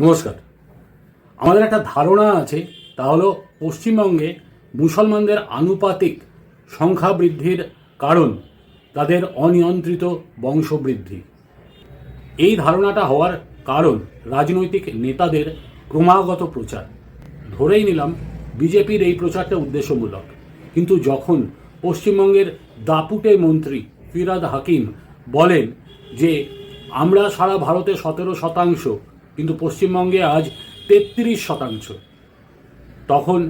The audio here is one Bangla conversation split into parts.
নমস্কার। আমাদের একটা ধারণা আছে, তা হলো পশ্চিমবঙ্গে মুসলমানদের আনুপাতিক সংখ্যা বৃদ্ধির কারণ তাদের অনিয়ন্ত্রিত বংশবৃদ্ধি। এই ধারণাটা হওয়ার কারণ রাজনৈতিক নেতাদের ক্রমাগত প্রচার। ধরেই নিলাম বিজেপির এই প্রচারটা উদ্দেশ্যমূলক, কিন্তু যখন পশ্চিমবঙ্গের দাপুটে মন্ত্রী ফিরহাদ হাকিম বলেন যে আমরা সারা ভারতে 17%, কিন্তু পশ্চিমবঙ্গে আজ 33%, তখন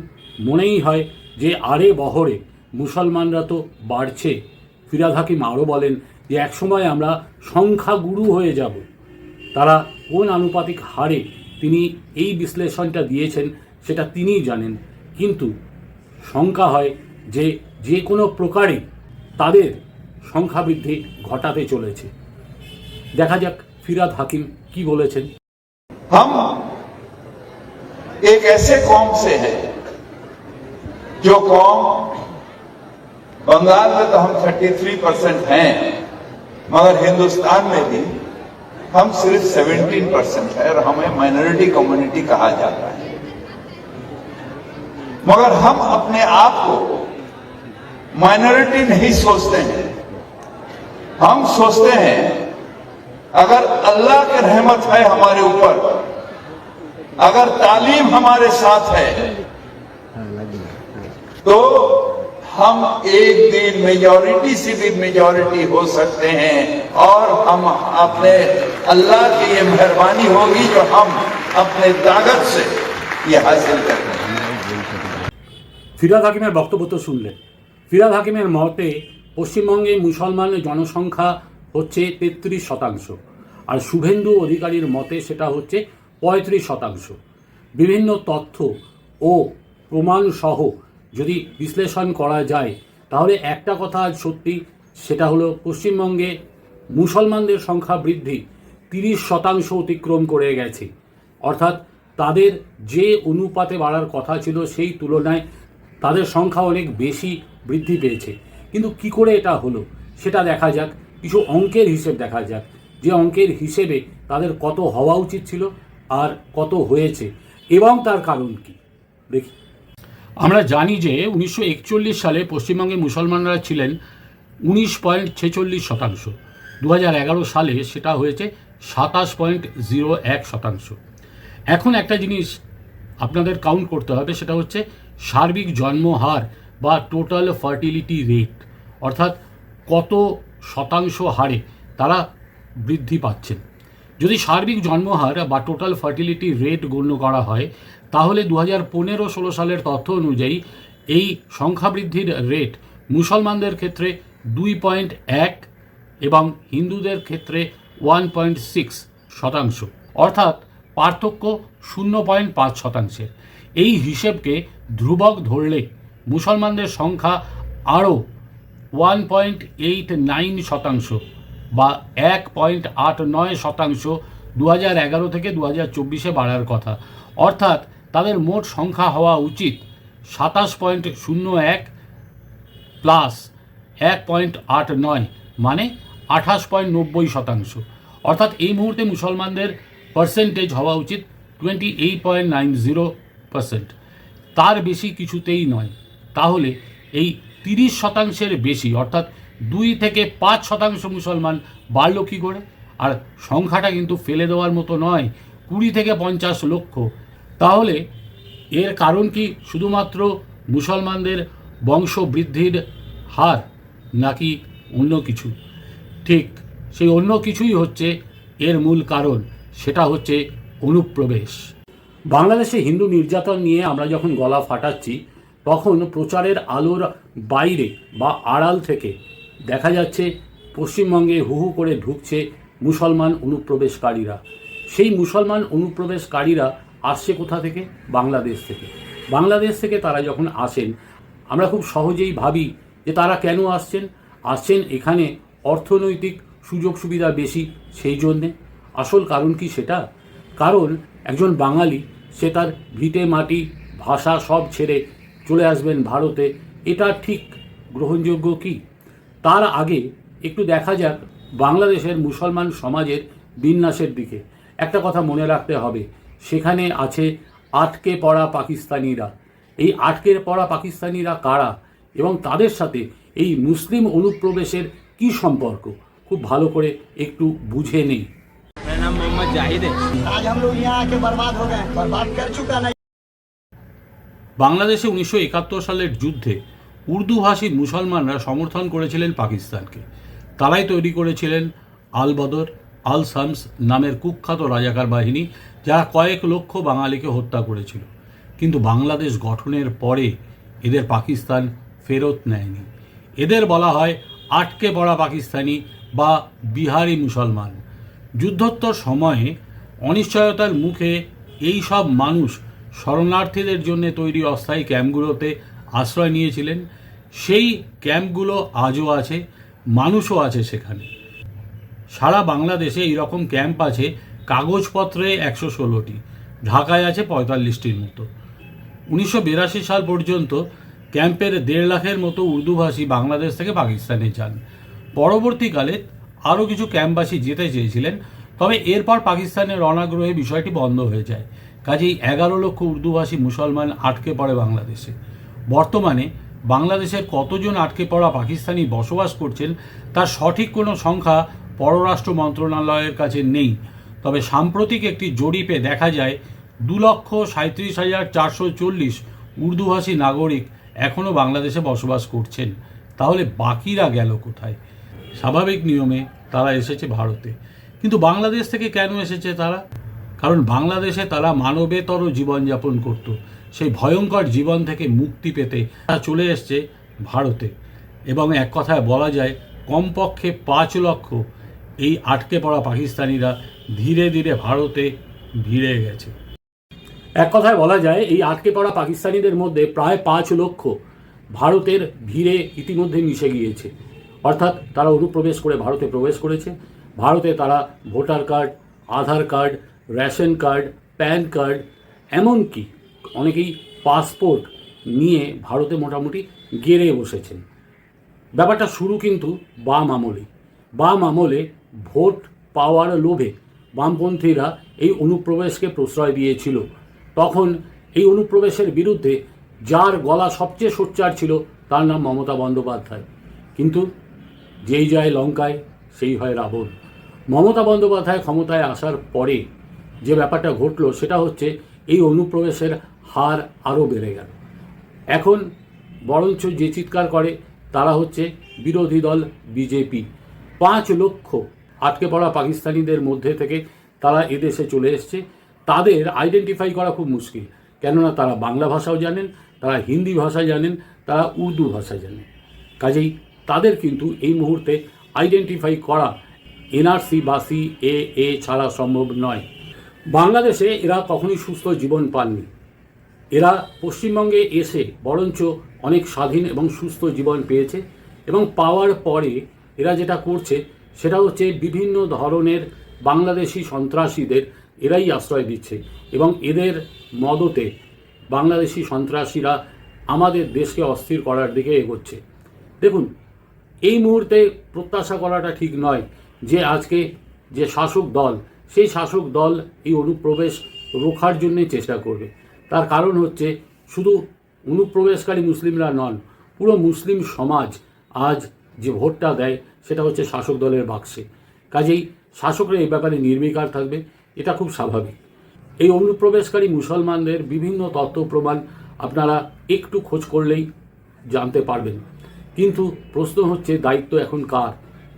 মনেই হয় যে আরে বহরে মুসলমানরা তো বাড়ছে। ফিরহাদ হাকিম আরও বলেন যে একসময় আমরা সংখ্যাগুরু হয়ে যাব। তারা কোন আনুপাতিক হারে তিনি এই বিশ্লেষণটা দিয়েছেন সেটা তিনিই জানেন, কিন্তু শঙ্কা হয় যে যে কোনো প্রকারে তাদের সংখ্যা বৃদ্ধি ঘটাতে চলেছে। দেখা যাক ফিরহাদ হাকিম কি বলেছেন। हम एक ऐसे कौम से हैं जो कौम बंगाल में तो हम 33% हैं, मगर हिंदुस्तान में भी हम सिर्फ 17% है और हमें माइनॉरिटी कम्युनिटी कहा जाता है। मगर हम अपने आप को माइनॉरिटी नहीं सोचते हैं। हम सोचते हैं अगर अल्लाह की रहमत है हमारे ऊपर, अगर तालीम हमारे साथ है, तो हम एक दिन मेजॉरिटी से भी मेजॉरिटी हो सकते हैं और हम अपने अल्लाह की ये मेहरबानी होगी जो हम अपने ताकत से ये हासिल करते हैं। ফিরহাদ হাকিমের বক্তব্য তো শুনলেন। ফিরহাদ হাকিমের মতে পশ্চিমবঙ্গে মুসলমান জনসংখ্যা হচ্ছে 33%, আর শুভেন্দু অধিকারীর মতে সেটা হচ্ছে 35%। বিভিন্ন তথ্য ও প্রমাণ সহ যদি বিশ্লেষণ করা যায় তাহলে একটা কথা আজ সত্যি, সেটা হলো পশ্চিমবঙ্গে মুসলমানদের সংখ্যা বৃদ্ধি 30% অতিক্রম করে গেছে। অর্থাৎ তাদের যে অনুপাতে বাড়ার কথা ছিল সেই তুলনায় তাদের সংখ্যা অনেক বেশি বৃদ্ধি পেয়েছে। কিন্তু কি করে এটা হলো সেটা দেখা যাক, কিছু অঙ্কের হিসেব দেখা যাক, যে অঙ্কের হিসেবে তাদের কত হওয়া উচিত ছিল আর কত হয়েছে এবং তার কারণ কি দেখি। আমরা জানি যে 1941 সালে পশ্চিমবঙ্গে মুসলমানরা ছিলেন 19.46%। 2011 সালে সেটা হয়েছে 27.01%। এখন একটা জিনিস আপনাদের কাউন্ট করতে হবে, সেটা হচ্ছে সার্বিক জন্মহার বা টোটাল ফার্টিলিটি রেট, অর্থাৎ কত শতাংশ হারে তারা বৃদ্ধি পাচ্ছেন। যদি সার্বিক জন্মহার বা টোটাল ফার্টিলিটি রেট গণ্য করা হয় তাহলে 2015-16 সালের তথ্য অনুযায়ী এই সংখ্যা বৃদ্ধির রেট মুসলমানদের ক্ষেত্রে 2.1 এবং হিন্দুদের ক্ষেত্রে 1.6%, অর্থাৎ পার্থক্য 0.5%। এই হিসেবকে ধ্রুবক ধরলে মুসলমানদের সংখ্যা আরও 1.89% বা 1.89% 2011 থেকে 2024 বাড়ার কথা। অর্থাৎ তাদের মোট সংখ্যা হওয়া উচিত 27.01 প্লাস 1.89 মানে 28.90%। অর্থাৎ এই মুহূর্তে মুসলমানদের পার্সেন্টেজ হওয়া উচিত 28.90%, তার বেশি কিছুতেই নয়। তাহলে এই 30%-এর বেশি অর্থাৎ 2 থেকে 5% মুসলমান বাড়ল কী করে? আর সংখ্যাটা কিন্তু ফেলে দেওয়ার মতো নয়, 20 থেকে 50 লক্ষ। তাহলে এর কারণ কি শুধুমাত্র মুসলমানদের বংশবৃদ্ধির হার নাকি অন্য কিছু? ঠিক সেই অন্য কিছুই হচ্ছে এর মূল কারণ, সেটা হচ্ছে অনুপ্রবেশ। বাংলাদেশে হিন্দু নির্যাতন নিয়ে আমরা যখন গলা ফাটাচ্ছি তখন প্রচারের আলোর বাইরে বা আড়াল থেকে দেখা যাচ্ছে পশ্চিমবঙ্গে হু হু করে ঢুকছে মুসলমান অনুপ্রবেশকারীরা। সেই মুসলমান অনুপ্রবেশকারীরা আসছে কোথা থেকে? বাংলাদেশ থেকে। বাংলাদেশ থেকে তারা যখন আসেন আমরা খুব সহজেই ভাবি যে তারা কেন আসছেন এখানে অর্থনৈতিক সুযোগ সুবিধা বেশি সেই জন্যে। আসল কারণ কি সেটা? কারণ একজন বাঙালি সে তার ভিটে মাটি ভাষা সব ছেড়ে চলে আসবেন ভারতে, এটা ঠিক গ্রহণযোগ্য কি? তার আগে একটু দেখা যাক বাংলাদেশের মুসলমান সমাজের বিন্যাসের দিকে। একটা কথা মনে রাখতে হবে, সেখানে আছে আটকে পড়া পাকিস্তানিরা। এই আটকে পড়া পাকিস্তানিরা কারা এবং তাদের সাথে এই মুসলিম অনুপ্রবেশের কি সম্পর্ক, খুব ভালো করে একটু বুঝে নেই। मेरा नाम मोहम्मद जाहिद है। आज हम लोग यहाँ आके बर्बाद हो गए, बर्बाद कर चुका नहीं। বাংলাদেশে 1971 সালের যুদ্ধে উর্দুভাষী মুসলমানরা সমর্থন করেছিলেন পাকিস্তানকে। তারাই তৈরি করেছিলেন আল বদর, আল শামস নামের কুখ্যাত রাজাকার বাহিনী, যারা কয়েক লক্ষ বাঙালিকে হত্যা করেছিল। কিন্তু বাংলাদেশ গঠনের পরে এদের পাকিস্তান ফেরত নেয়নি। এদের বলা হয় আটকে পড়া পাকিস্তানি বা বিহারি মুসলমান। যুদ্ধোত্তর সময়ে অনিশ্চয়তার মুখে এই সব মানুষ শরণার্থীদের জন্য তৈরি অস্থায়ী ক্যাম্পগুলোতে আশ্রয় নিয়েছিলেন। সেই ক্যাম্পগুলো আজও আছে, মানুষও আছে সেখানে। সারা বাংলাদেশে এইরকম ক্যাম্প আছে কাগজপত্রে 116টি, ঢাকায় আছে 45টির মতো। 1982 সাল পর্যন্ত ক্যাম্পের 1.5 লাখের মতো উর্দুভাষী বাংলাদেশ থেকে পাকিস্তানে যান। পরবর্তীকালে আরও কিছু ক্যাম্পবাসী যেতে চেয়েছিলেন, তবে এরপর পাকিস্তানের অনাগ্রহে বিষয়টি বন্ধ হয়ে যায়। কাজেই 11 লক্ষ উর্দুভাষী মুসলমান আটকে পড়ে বাংলাদেশে। বর্তমানে বাংলাদেশের কতজন আটকে পড়া পাকিস্তানি বসবাস করছেন তার সঠিক কোনো সংখ্যা পররাষ্ট্র মন্ত্রণালয়ের কাছে নেই। তবে সাম্প্রতিক একটি জরিপে দেখা যায় 2,37,440 উর্দুভাষী নাগরিক এখনও বাংলাদেশে বসবাস করছেন। তাহলে বাকিরা গেল কোথায়? স্বাভাবিক নিয়মে তারা এসেছে ভারতে। কিন্তু বাংলাদেশ থেকে কেন এসেছে তারা? কারণ বাংলাদেশে তারা মানবেতর জীবনযাপন করত। সেই ভয়ঙ্কর জীবন থেকে মুক্তি পেতে তারা চলে এসছে ভারতে। এবং এক কথায় বলা যায় কমপক্ষে 5 লক্ষ এই আটকে পড়া পাকিস্তানিরা ধীরে ধীরে ভারতে ভিড়ে গেছে। এক কথায় বলা যায় এই আটকে পড়া পাকিস্তানিদের মধ্যে প্রায় 5 লক্ষ ভারতের ভিড়ে ইতিমধ্যে মিশে গিয়েছে। অর্থাৎ তারা অনুপ্রবেশ করে ভারতে প্রবেশ করেছে। ভারতে তারা voter card, Aadhaar card, ration card, PAN card, এমনকি অনেকেই পাসপোর্ট নিয়ে ভারতে মোটামুটি গেড়ে বসেছেন। ব্যাপারটা শুরু কিন্তু বাম আমলে ভোট পাওয়ার লোভে বামপন্থীরা এই অনুপ্রবেশকে প্রশ্রয় দিয়েছিল। তখন এই অনুপ্রবেশের বিরুদ্ধে যার গলা সবচেয়ে সোচ্চার ছিল তার নাম মমতা বন্দ্যোপাধ্যায়। কিন্তু যেই যায় লঙ্কায় সেই হয় রাবণ। মমতা বন্দ্যোপাধ্যায় ক্ষমতায় আসার পরে যে ব্যাপারটা ঘটল সেটা হচ্ছে এই অনুপ্রবেশের হার আরও বেড়ে গেল। এখন বরঞ্চ যে চিৎকার করে তারা হচ্ছে বিরোধী দল বিজেপি। 5 লক্ষ আটকে পড়া পাকিস্তানিদের মধ্যে থেকে তারা এদেশে চলে এসছে। তাদের আইডেন্টিফাই করা খুব মুশকিল, কেননা তারা বাংলা ভাষাও জানেন, তারা হিন্দি ভাষা জানেন, তারা উর্দু ভাষা জানেন। কাজেই তাদের কিন্তু এই মুহূর্তে আইডেন্টিফাই করা এনআরসি বা সিএএ ছাড়া সম্ভব নয়। বাংলাদেশে এরা কখনোই সুস্থ জীবন পাননি। এরা পশ্চিমবঙ্গে এসে বরঞ্চ অনেক স্বাধীন এবং সুস্থ জীবন পেয়েছে। এবং পাওয়ার পরে এরা যেটা করছে সেটা হচ্ছে বিভিন্ন ধরনের বাংলাদেশি সন্ত্রাসীদের এরাই আশ্রয় দিচ্ছে এবং এদের মদতে বাংলাদেশি সন্ত্রাসীরা আমাদের দেশকে অস্থির করার দিকে এগোচ্ছে। দেখুন, এই মুহূর্তে প্রত্যাশা করাটা ঠিক নয় যে আজকে যে শাসক দল, সেই শাসক দল এই অনুপ্রবেশ রোখার জন্যই চেষ্টা করবে। তার কারণ হচ্ছে শুধু অনুপ্রবেশকারী মুসলিমরা নন, পুরো মুসলিম সমাজ আজ যে ভোটটা দেয় সেটা হচ্ছে শাসক দলের বাক্সে। কাজেই শাসকরা এই ব্যাপারে নির্বিকার থাকবে, এটা খুব স্বাভাবিক। এই অনুপ্রবেশকারী মুসলমানদের বিভিন্ন তথ্য প্রমাণ আপনারা একটু খোঁজ করলেই জানতে পারবেন। কিন্তু প্রশ্ন হচ্ছে দায়িত্ব এখন কার?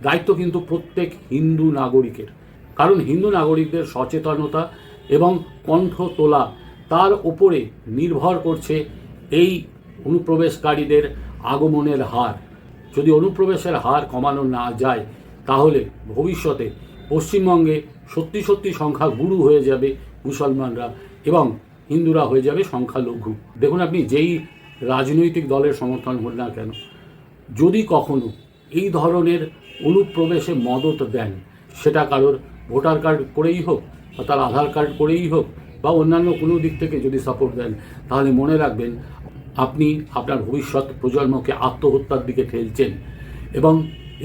দায়িত্ব কিন্তু প্রত্যেক হিন্দু নাগরিকের। কারণ হিন্দু নাগরিকদের সচেতনতা এবং কণ্ঠ তোলা, তার ওপরে নির্ভর করছে এই অনুপ্রবেশকারীদের আগমনের হার। যদি অনুপ্রবেশের হার কমানো না যায় তাহলে ভবিষ্যতে পশ্চিমবঙ্গে সত্যি সত্যি সংখ্যা গুরু হয়ে যাবে মুসলমানরা এবং হিন্দুরা হয়ে যাবে সংখ্যালঘু। দেখুন, আপনি যেই রাজনৈতিক দলের সমর্থন হন না কেন, যদি কখনো এই ধরনের অনুপ্রবেশে মদত দেন, সেটা কারোর ভোটার কার্ড করেই হোক বা তার আধার কার্ড করেই হোক বা অন্যান্য কোনো দিক থেকে যদি সাপোর্ট দেন, তাহলে মনে রাখবেন আপনি আপনার ভবিষ্যৎ প্রজন্মকে আত্মহত্যার দিকে ঠেলছেন। এবং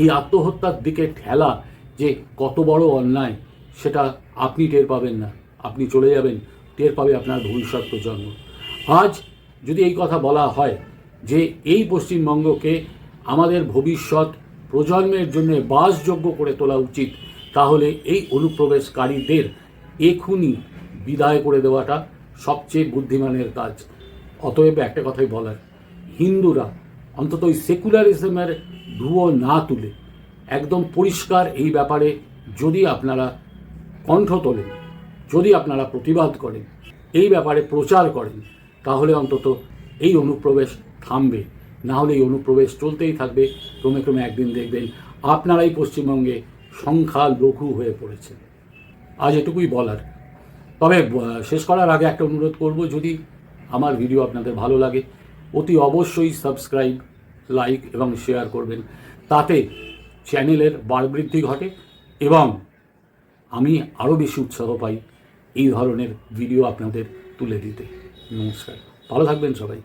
এই আত্মহত্যার দিকে ঠেলা যে কত বড় অন্যায় সেটা আপনি টের পাবেন না, আপনি চলে যাবেন, টের পাবে আপনার ভবিষ্যৎ প্রজন্ম। আজ যদি এই কথা বলা হয় যে এই পশ্চিমবঙ্গকে আমাদের ভবিষ্যৎ প্রজন্মের জন্য বাসযোগ্য করে তোলা উচিত, তাহলে এই অনুপ্রবেশকারীদের এখনই বিদায় করে দেওয়াটা সবচেয়ে বুদ্ধিমানের কাজ। অতএব একটা কথাই বলার, হিন্দুরা অন্তত ওই সেকুলারিজমের ধুয়ো না তুলে একদম পরিষ্কার এই ব্যাপারে যদি আপনারা কণ্ঠ তোলেন, যদি আপনারা প্রতিবাদ করেন, এই ব্যাপারে প্রচার করেন, তাহলে অন্তত এই অনুপ্রবেশ থামবে। না হলে এই অনুপ্রবেশ চলতেই থাকবে। ক্রমে ক্রমে একদিন দেখবেন আপনারাই পশ্চিমবঙ্গে সংখ্যালঘু হয়ে পড়েছে। আজ এটুকুই বলার। তবে শেষ করার আগে একটা অনুরোধ করব, যদি আমার ভিডিও আপনাদের ভালো লাগে অতি অবশ্যই সাবস্ক্রাইব, লাইক এবং শেয়ার করবেন। তাতে চ্যানেলের বাড়বৃদ্ধি ঘটে এবং আমি আরও বেশি উৎসাহ পাই এই ধরনের ভিডিও আপনাদের তুলে দিতে। নমস্কার, ভালো থাকবেন সবাই।